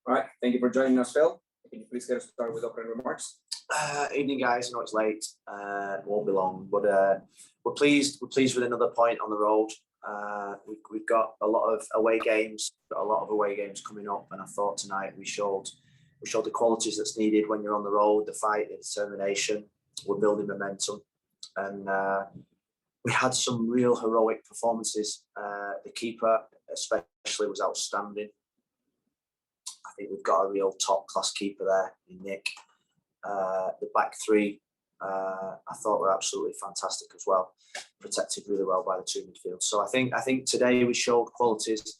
All right, thank you for joining us, Phil. Can you please get us started with opening remarks? Evening, guys. I know it's late. It won't be long, but we're pleased. We're pleased with another point on the road. We've got a lot of away games. Coming up, and I thought tonight we showed the qualities that's needed when you're on the road: the fight, the determination. We're building momentum, and we had some real heroic performances. The keeper, especially, was outstanding. I think we've got a real top-class keeper there in Nick. The back three, I thought were absolutely fantastic as well. Protected really well by the two midfield. So I think today we showed qualities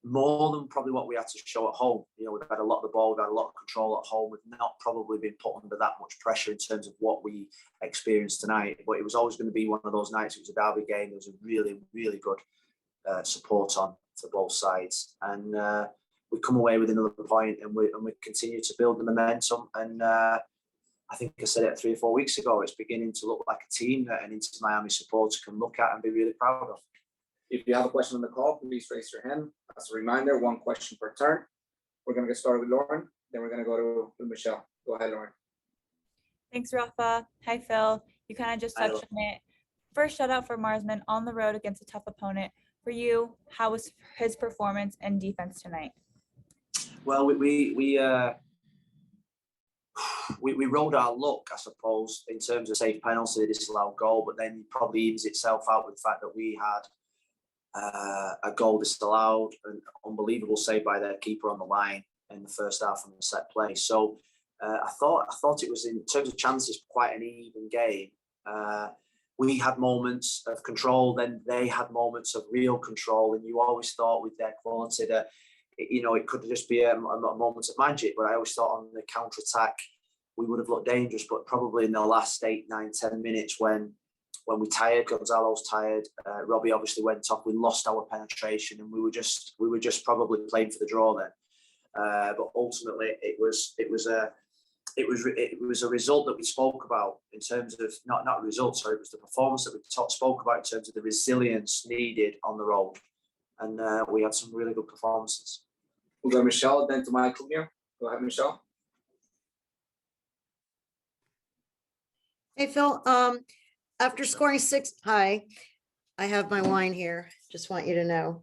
more than probably what we had to show at home. You know, we've had a lot of the ball, we've had a lot of control at home. We've not probably been put under that much pressure in terms of what we experienced tonight. But it was always going to be one of those nights. It was a derby game. There was a really, really good support on for both sides, and we come away with another point, and we continue to build the momentum. And I think I said it 3 or 4 weeks ago. It's beginning to look like a team that an Inter Miami supporter can look at and be really proud of. If you have a question on the call, please raise your hand. As a reminder, 1 question per turn. We're going to get started with Lauren, then we're going to go to Michelle. Go ahead, Lauren. Thanks, Rafa. Hi, Phil. You kind of just touched on it. First shutout for Marsman on the road against a tough opponent. For you, how was his performance and defense tonight? Well, we rode our luck, I suppose, in terms of safe penalty, disallowed goal, but then it probably evens itself out with the fact that we had a goal disallowed, an unbelievable save by their keeper on the line in the first half from the set play. So I thought it was, in terms of chances, quite an even game. We had moments of control, then they had moments of real control, and you always thought with their quality that, you know, it could just be a moment of magic. But I always thought on the counter-attack we would have looked dangerous, but probably in the last 8, 9, 10 minutes when we tired, Gonzalo's tired, Robbie obviously went off, we lost our penetration, and we were just probably playing for the draw then. But ultimately it was a result that we spoke about in terms of not a result, sorry, it was the performance that we spoke about in terms of the resilience needed on the road, and we had some really good performances. We'll go Michelle, then to Michael here. Go ahead, Michelle. Hey, Phil. After scoring 6, hi, I have my wine here. Just want you to know.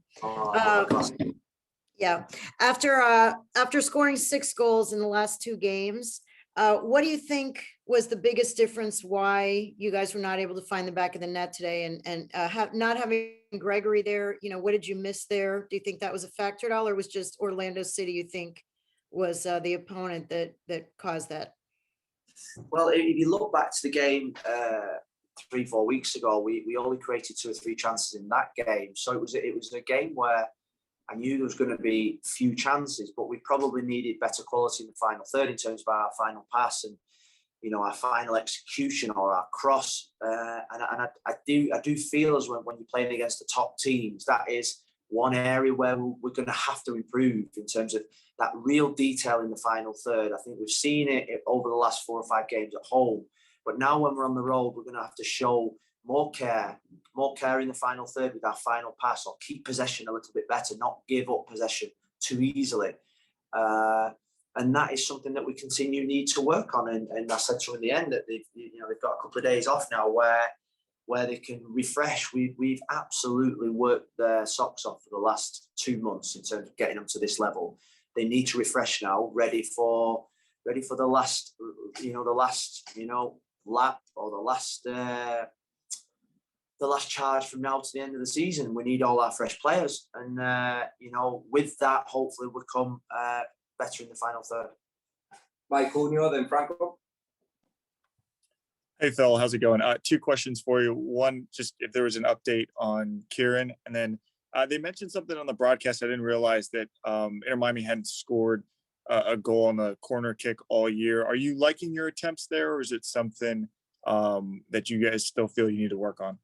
Yeah. After scoring 6 goals in the last 2 games, what do you think was the biggest difference why you guys were not able to find the back of the net today, and not having Gregory there? You know, what did you miss there? Do you think that was a factor at all, or was just Orlando City, you think, was the opponent that caused that? Well, if you look back to the game 3, 4 weeks ago, we only created 2 or 3 chances in that game. So it was a game where I knew there was going to be few chances, but we probably needed better quality in the final third in terms of our final pass and, you know, our final execution or our cross. And I do feel as when you're playing against the top teams, that is one area where we're going to have to improve in terms of that real detail in the final third. I think we've seen it over the last 4 or 5 games at home, but now when we're on the road, we're going to have to show more care in the final third with our final pass, or keep possession a little bit better, not give up possession too easily. And that is something that we need to work on. And I said to them in the end that they've got a couple of days off now where they can refresh. We've absolutely worked their socks off for the last 2 months in terms of getting them to this level. They need to refresh now, ready for the last lap, or the last charge from now to the end of the season. We need all our fresh players, and with that, hopefully we'll come better in the final third. Mike Cunio, then Franco. Hey Phil, how's it going? 2 questions for you. One, just if there was an update on Kieran, and then they mentioned something on the broadcast. I didn't realize that Inter Miami hadn't scored a goal on the corner kick all year. Are you liking your attempts there, or is it something that you guys still feel you need to work on?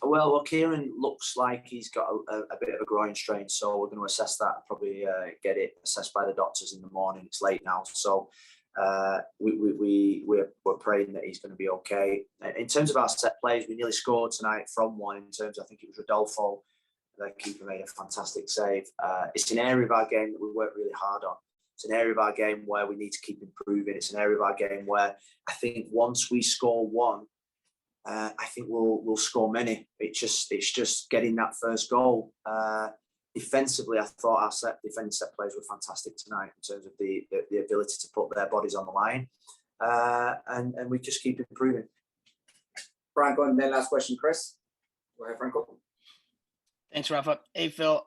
Well, Kieran looks like he's got a bit of a groin strain, so we're going to assess that and probably get it assessed by the doctors in the morning. It's late now, so we're praying that he's going to be okay. In terms of our set plays, we nearly scored tonight from one. In terms, I think it was Rodolfo Their keeper made a fantastic save. It's an area of our game that we work really hard on. It's an area of our game where we need to keep improving. It's an area of our game where I think once we score one, I think we'll score many. It's just getting that first goal. Defensively, I thought our defending set plays were fantastic tonight in terms of the ability to put their bodies on the line, and we just keep improving. Franco, and then last question, Chris. Go ahead, Franco. Thanks, Rafa. Hey, Phil.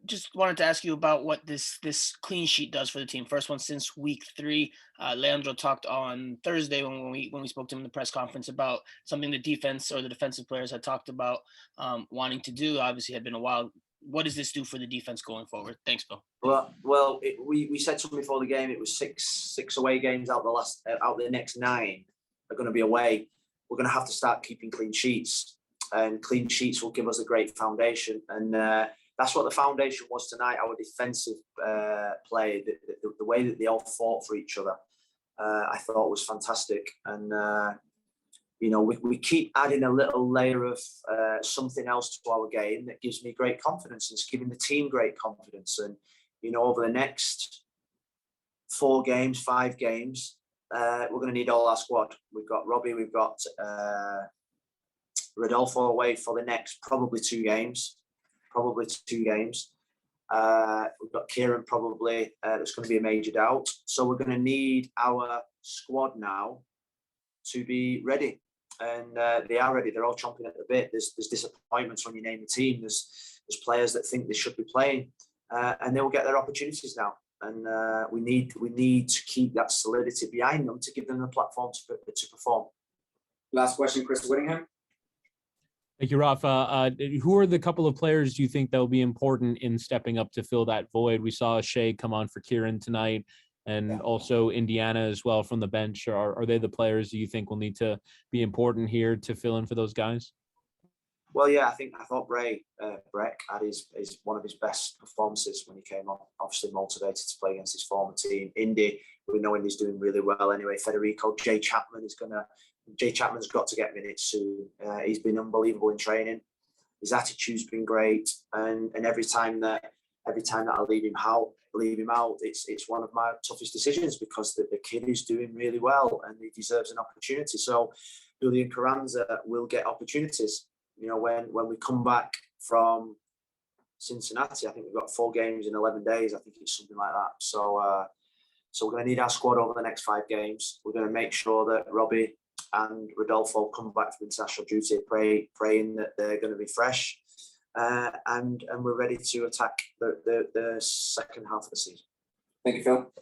Just wanted to ask you about what this clean sheet does for the team. First one since week 3. Leandro talked on Thursday when we spoke to him in the press conference about something the defense or the defensive players had talked about wanting to do. Obviously, had been a while. What does this do for the defense going forward? Thanks, Phil. Well, we said something before the game. It was six away games out the next 9 are going to be away. We're going to have to start keeping clean sheets. And clean sheets will give us a great foundation. And that's what the foundation was tonight, our defensive play, the way that they all fought for each other, I thought was fantastic. And, we keep adding a little layer of something else to our game that gives me great confidence. And it's giving the team great confidence. And, over the next 4 games, 5 games, we're going to need all our squad. We've got Robbie, we've got Rodolfo away for the next probably 2 games. We've got Kieran probably, that's going to be a major doubt. So we're going to need our squad now to be ready. And they are ready. They're all chomping at the bit. There's disappointments when you name the team. There's players that think they should be playing, and they will get their opportunities now. And we need to keep that solidity behind them to give them the platform to perform. Last question, Chris Whittingham. Thank you, Rafa. Who are the couple of players do you think that will be important in stepping up to fill that void? We saw Shea come on for Kieran tonight, and also Indiana as well from the bench. Are they the players you think will need to be important here to fill in for those guys? Well, yeah, I thought Breck had his one of his best performances when he came on. Obviously motivated to play against his former team. Indy, we know Indy's doing really well anyway. Federico, Jay Chapman's got to get minutes soon. He's been unbelievable in training. His attitude's been great, and every time that I leave him out, it's one of my toughest decisions because the kid is doing really well and he deserves an opportunity. So Julian Carranza will get opportunities. When we come back from Cincinnati, I think we've got 4 games in 11 days. I think it's something like that. So we're going to need our squad over the next 5 games. We're going to make sure that Robbie and Rodolfo come back from international duty, praying that they're going to be fresh, and we're ready to attack the second half of the season. Thank you, Phil.